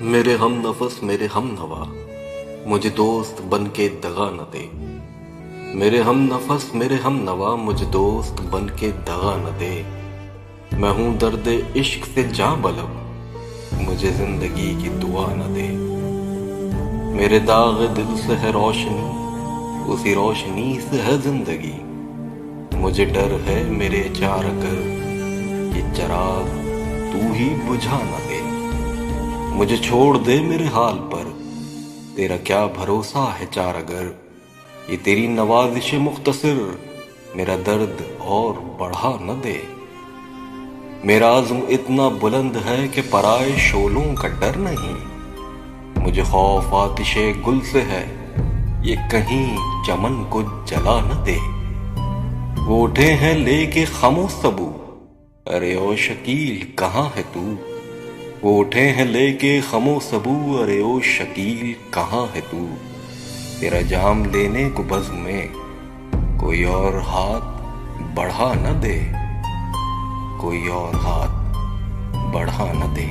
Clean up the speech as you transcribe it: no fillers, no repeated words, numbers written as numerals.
मेरे हम नफस मेरे हम नवा मुझे दोस्त बन के दगा न दे। मेरे हम नफस मेरे हम नवा मुझे दोस्त बन के दगा न दे। मैं हूं दर्द इश्क से जा बलब मुझे जिंदगी की दुआ न दे। मेरे दाग दिल से है रोशनी उसी रोशनी से है जिंदगी। मुझे डर है मेरे चार कर कि चराग तू ही बुझा न दे। मुझे छोड़ दे मेरे हाल पर तेरा क्या भरोसा है चार अगर। ये तेरी नवाजिश मुख्तसर मेरा दर्द और बढ़ा न दे। मेरा आज़म इतना बुलंद है कि पराए शोलों का डर नहीं। मुझे खौफ आतिशे गुल से है ये कहीं चमन को जला न दे। वो उठे हैं लेके खमो सबू अरे ओ शकील कहाँ है तू। वो उठे हैं लेके खमो सबू अरे ओ शकील कहाँ है तू। तेरा जाम लेने को बज़्म में कोई और हाथ बढ़ा न दे। कोई और हाथ बढ़ा न दे।